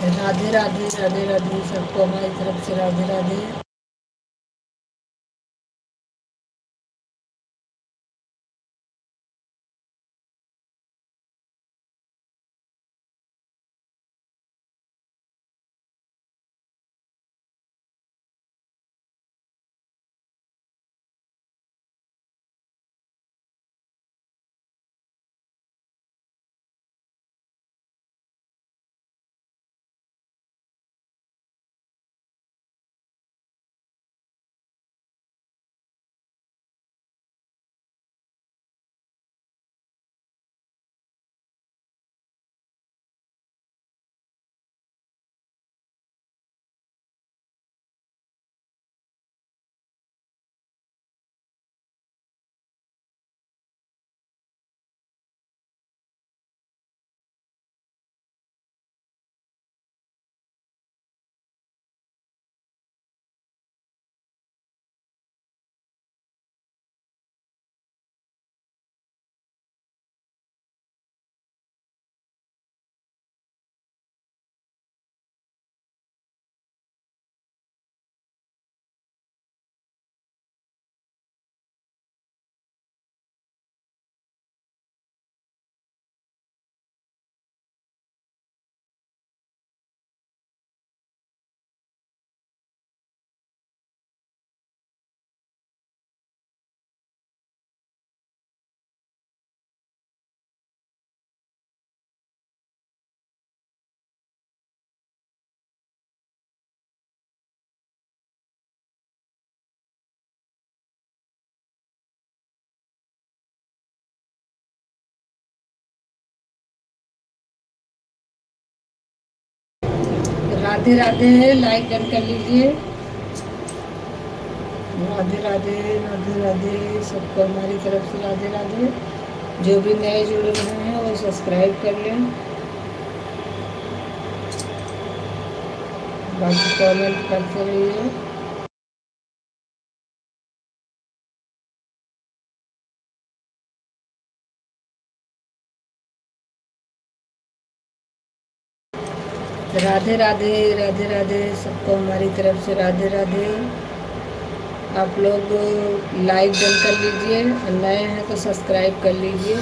राधे राधे राधे राधे, सबको हमारी तरफ से राधे राधे। राधे राधे, लाइक डन कर लीजिए। राधे राधे राधे राधे, सबको हमारी तरफ से राधे राधे। जो भी नए जुड़े हुए हैं वो सब्सक्राइब कर लें, बाकी कमेंट करते रहिए। राधे राधे राधे राधे, सबको हमारी तरफ से राधे राधे। आप लोग लाइक डन कर लीजिए और नए हैं तो सब्सक्राइब कर लीजिए।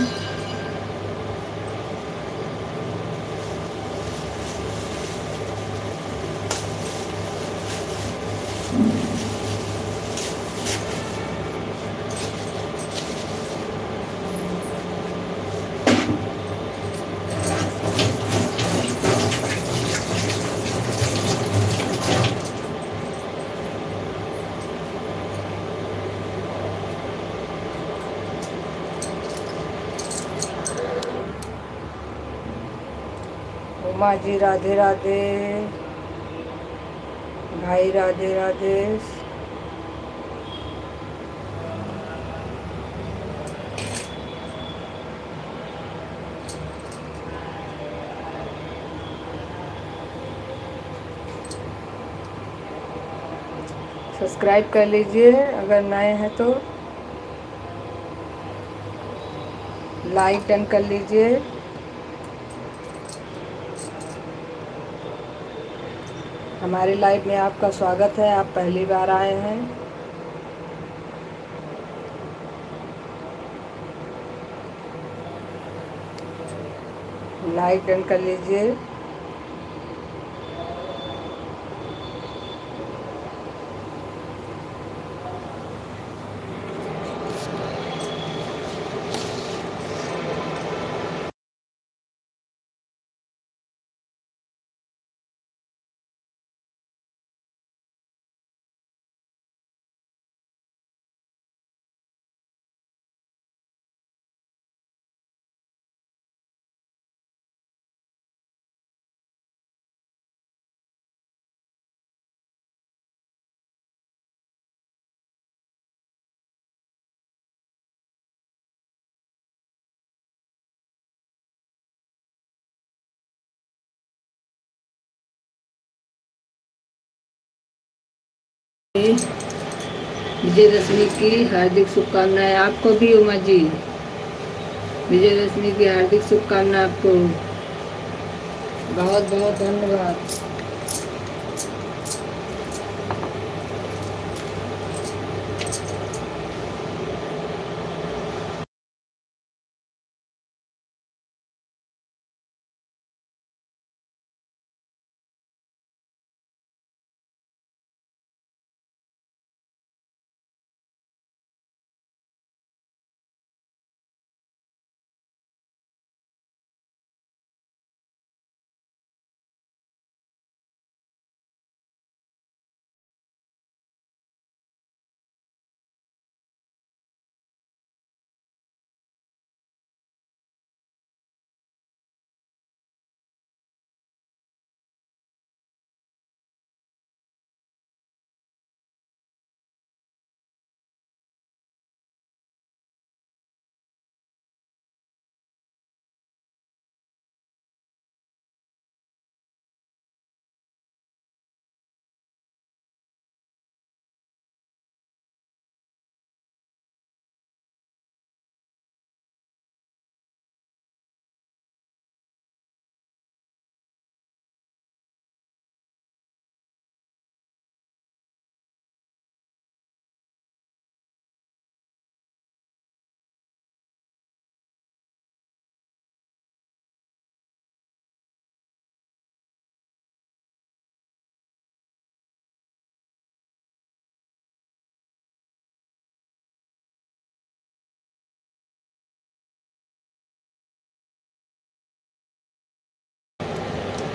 उमा जी राधे राधे, भाई राधे राधे। सब्सक्राइब कर लीजिए अगर नए हैं तो, लाइक डन कर लीजिए। हमारी लाइव में आपका स्वागत है, आप पहली बार आए हैं। लाइक डन कर लीजिए। विजयदशमी की हार्दिक शुभकामनाएं आपको भी उमा जी। विजयदशमी की हार्दिक शुभकामनाएं आपको। बहुत बहुत धन्यवाद।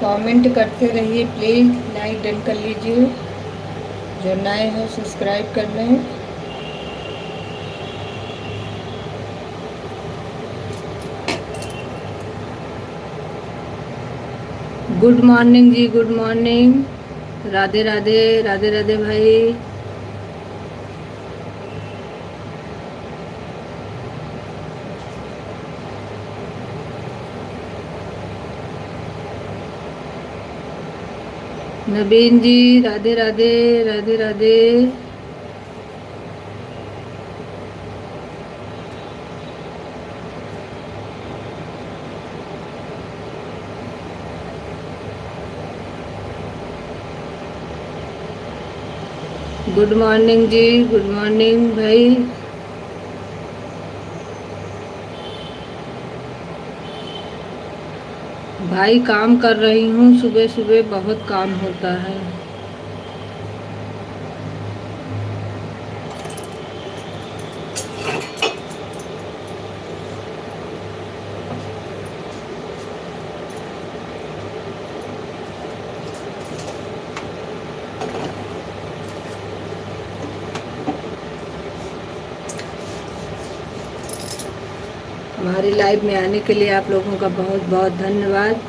कमेंट करते रहिए प्लीज़, लाइक डन कर लीजिए। जो नए हो सब्सक्राइब कर लें। गुड मॉर्निंग जी, गुड मॉर्निंग। राधे राधे, राधे राधे भाई। नवीन जी राधे राधे, राधे राधे। गुड मॉर्निंग जी, गुड मॉर्निंग भाई। भाई काम कर रही हूँ, सुबह सुबह बहुत काम होता है। हमारी लाइव में आने के लिए आप लोगों का बहुत बहुत धन्यवाद।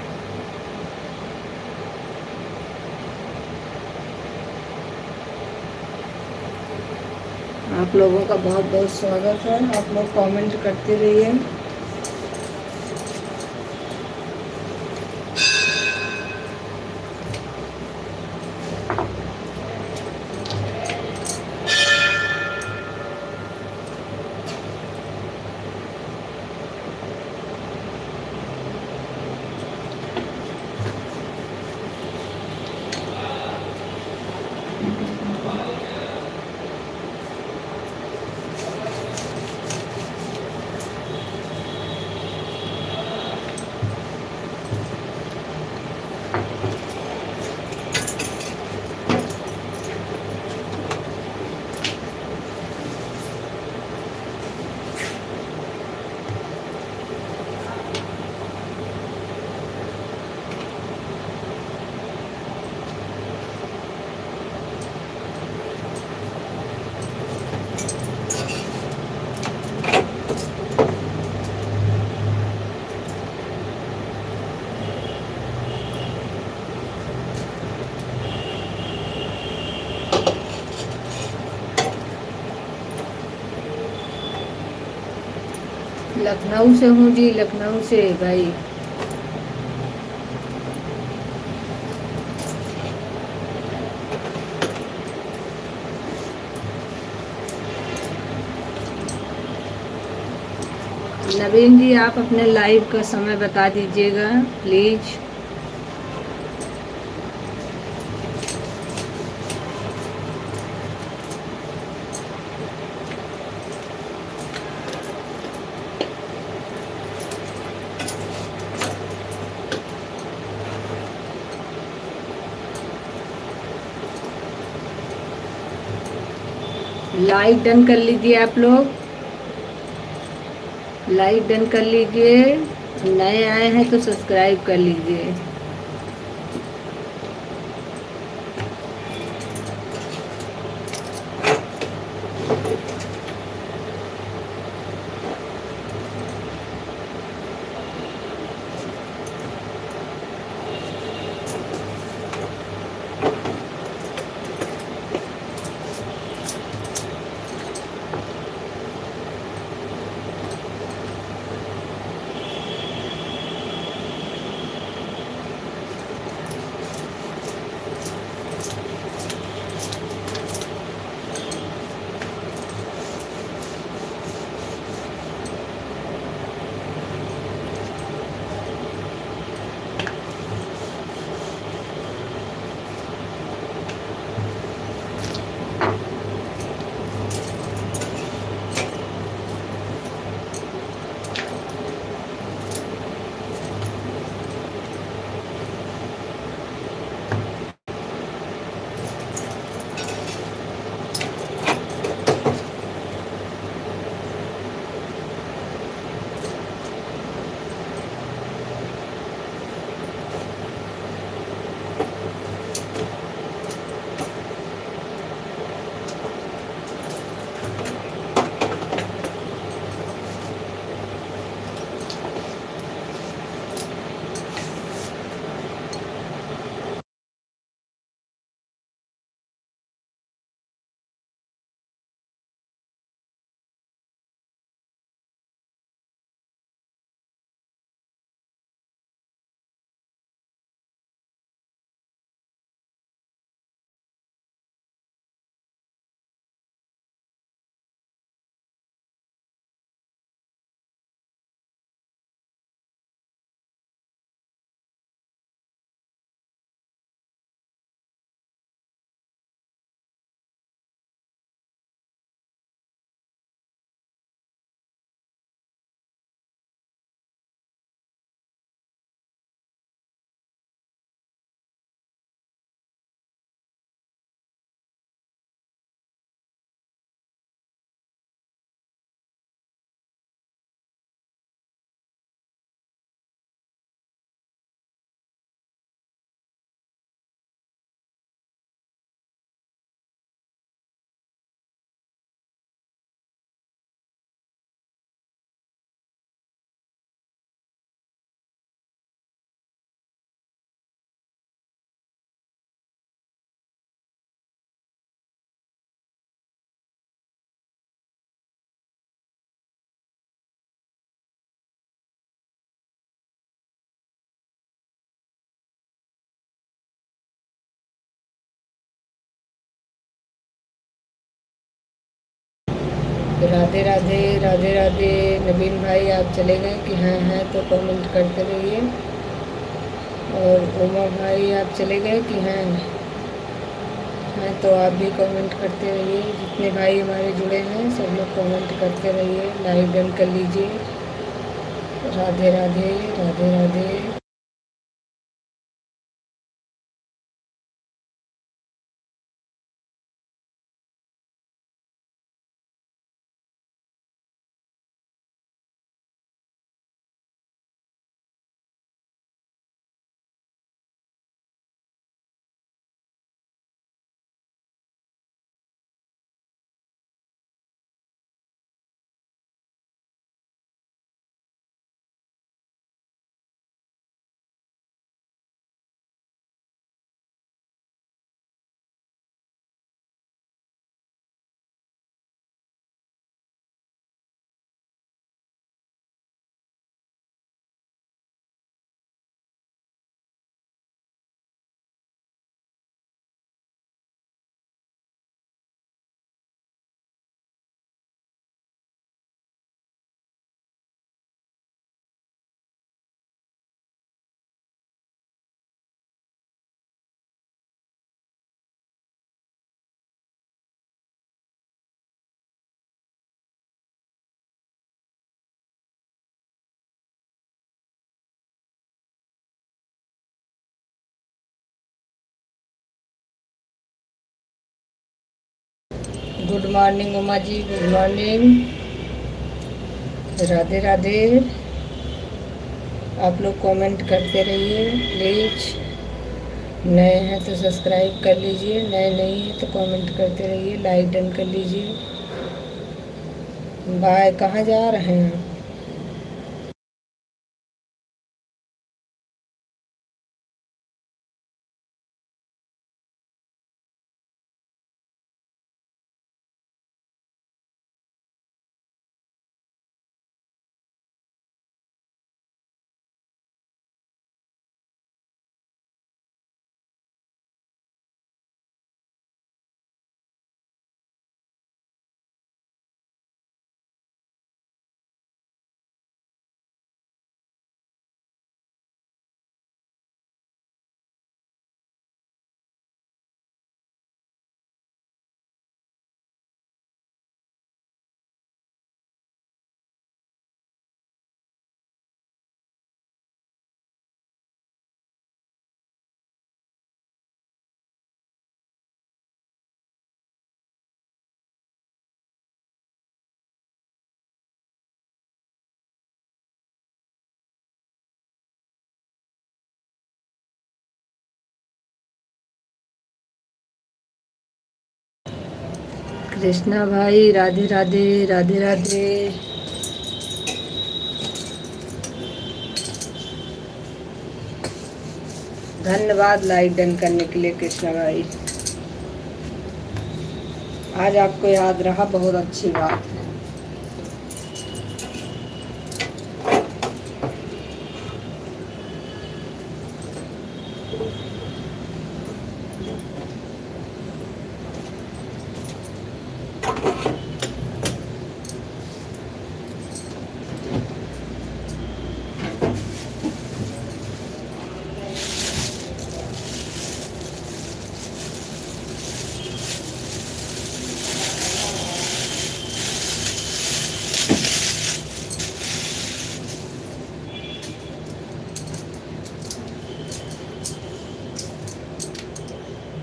आप लोगों का बहुत बहुत स्वागत है। आप लोग कमेंट करते रहिए। लखनऊ से हूँ जी, लखनऊ से भाई। नवीन जी आप अपने लाइव का समय बता दीजिएगा प्लीज़। लाइक डन कर लीजिए आप लोग, लाइक डन कर लीजिए। नए आए हैं तो सब्सक्राइब कर लीजिए। राधे राधे, राधे राधे। नवीन भाई आप चले गए कि हाँ हैं तो कमेंट करते रहिए। और उमा भाई आप चले गए कि हाँ हैं तो आप भी कमेंट करते रहिए। जितने भाई हमारे जुड़े हैं सब लोग कमेंट करते रहिए, लाइक डन कर लीजिए। Radhe Radhe, Radhe Radhe. Good morning Uma ji, good morning. Radhe Radhe. आप लोग कमेंट करते रहिए प्लीज़। नए हैं तो सब्सक्राइब कर लीजिए, नए नहीं हैं तो कमेंट करते रहिए, लाइक डन कर लीजिए। बाय। कहाँ जा रहे हैं? कृष्णा भाई राधे राधे, राधे राधे। धन्यवाद लाइक डन करने के लिए कृष्णा भाई। आज आपको याद रहा, बहुत अच्छी बात है।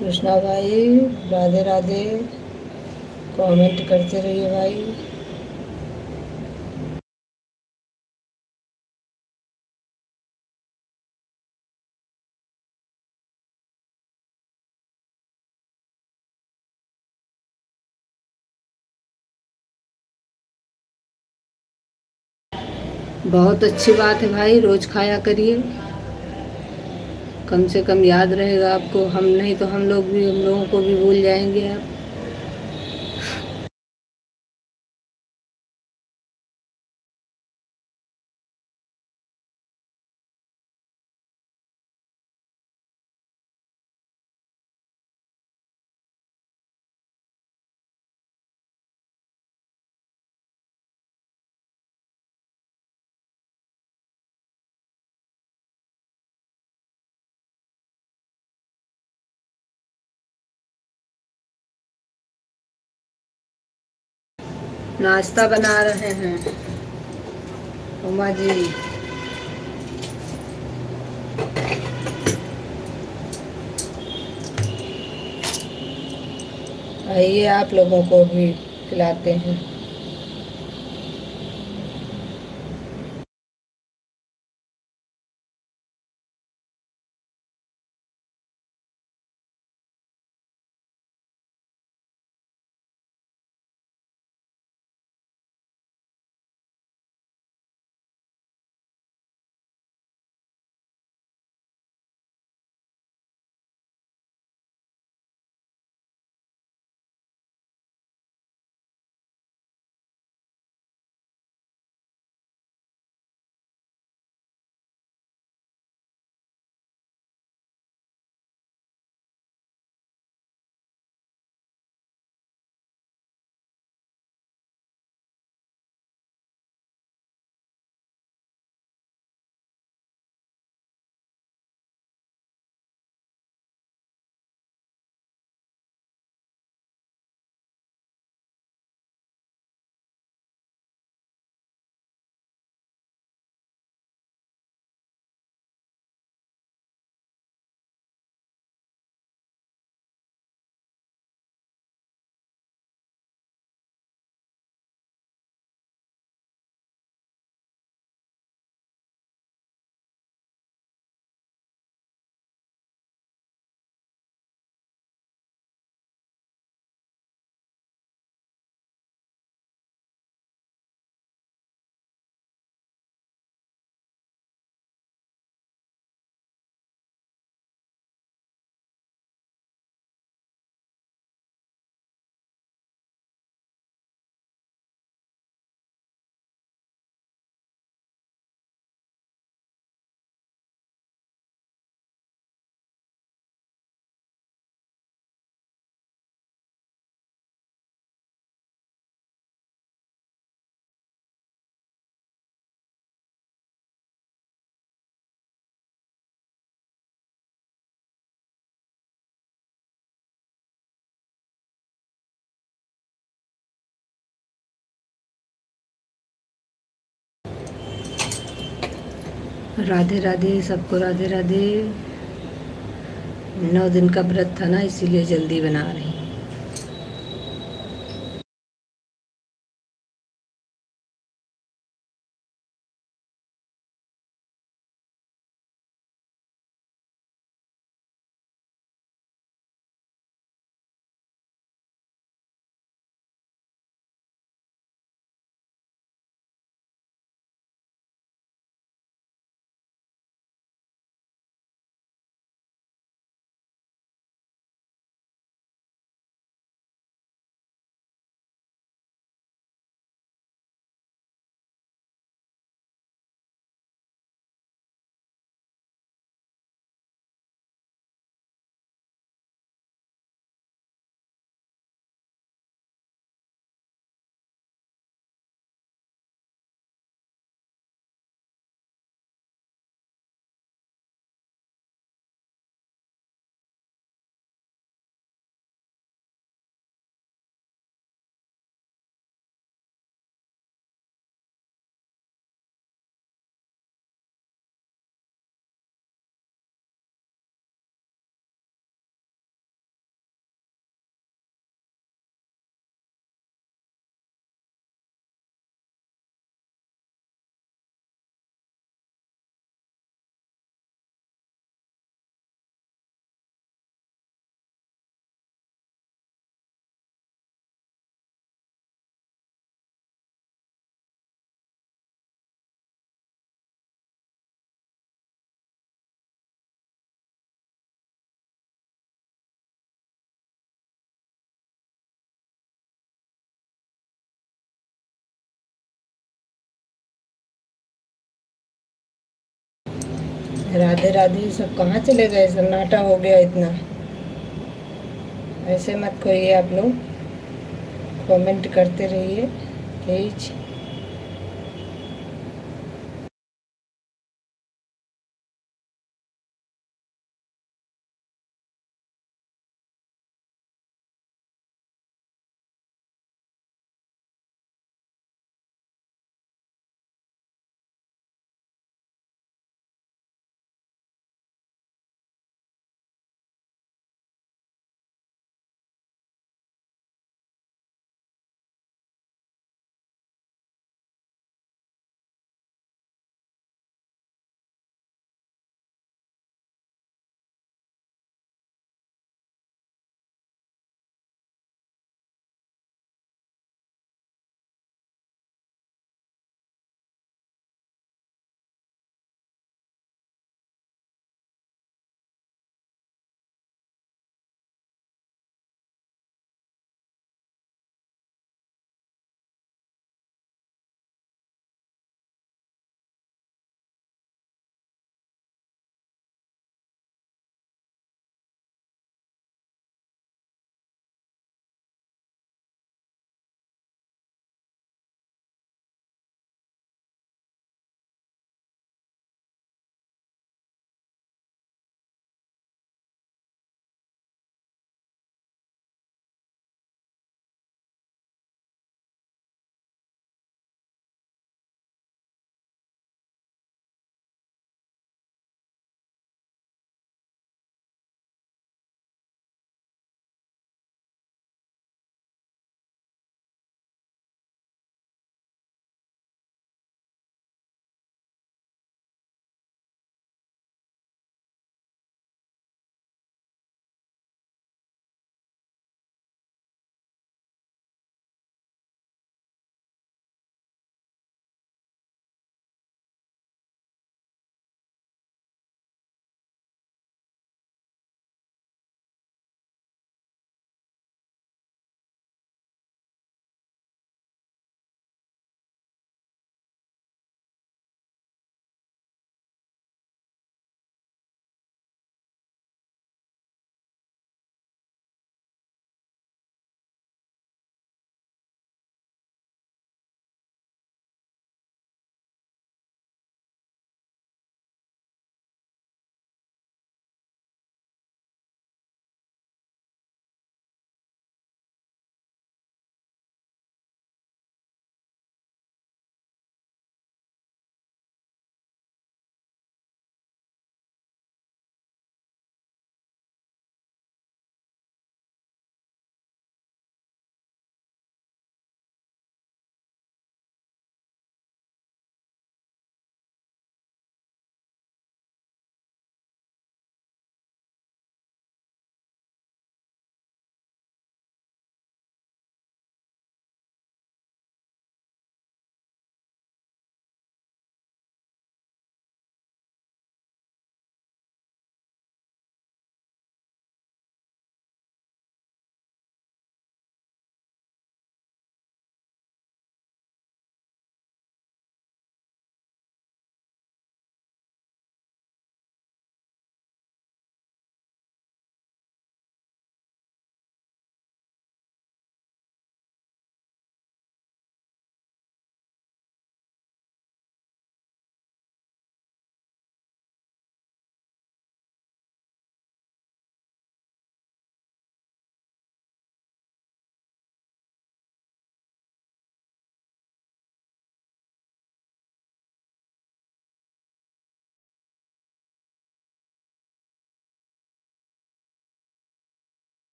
कृष्णा भाई राधे राधे, कमेंट करते रहिए भाई। बहुत अच्छी बात है भाई, रोज़ खाया करिए, कम से कम याद रहेगा आपको। हम नहीं तो हम लोगों को भी भूल जाएंगे आप। नाश्ता बना रहे हैं उमा जी। आइए आप लोगों को भी खिलाते हैं। राधे राधे सबको, राधे राधे। 9 दिन का व्रत था ना, इसीलिए जल्दी बना रही हूँ। राधे राधे सब, कहाँ चले गए? सन्नाटा हो गया इतना। ऐसे मत खोइए आप लोग, कमेंट करते रहिए प्लीज।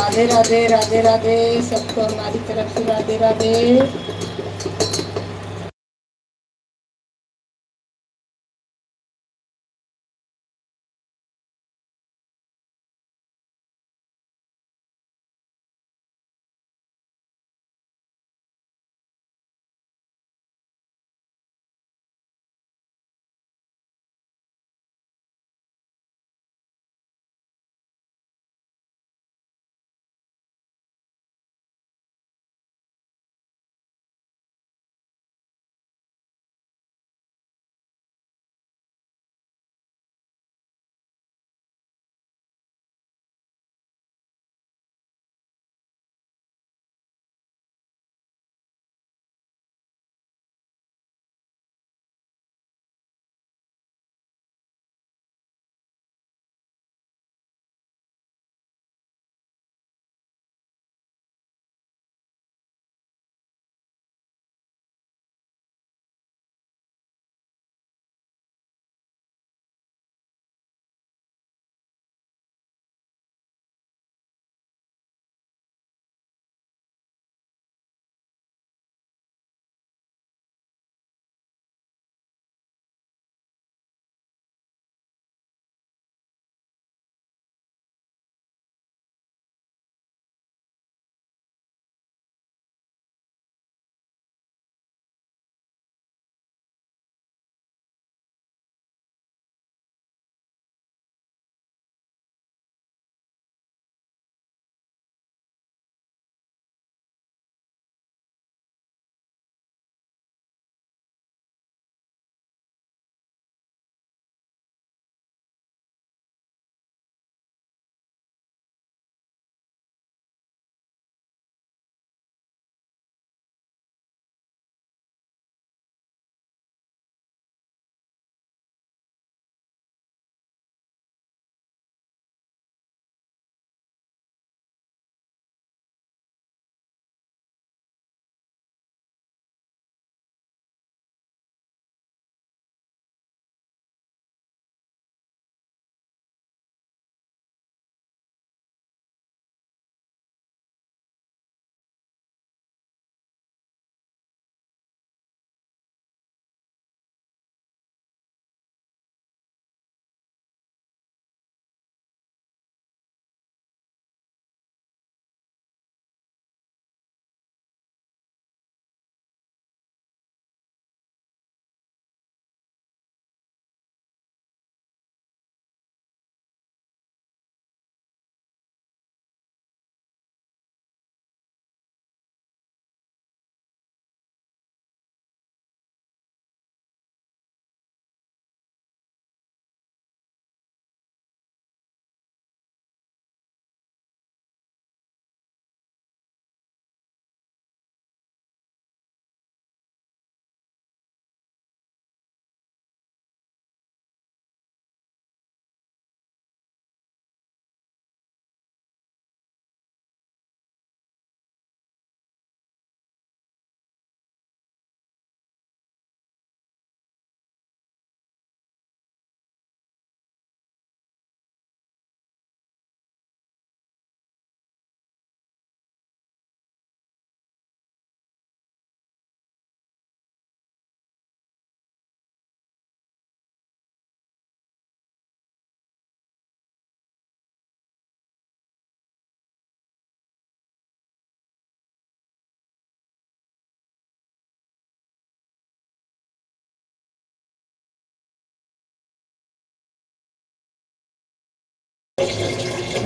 राधे राधे राधे राधे, सबको हमारी तरफ से राधे राधे।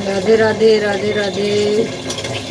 राधे राधे राधे राधे।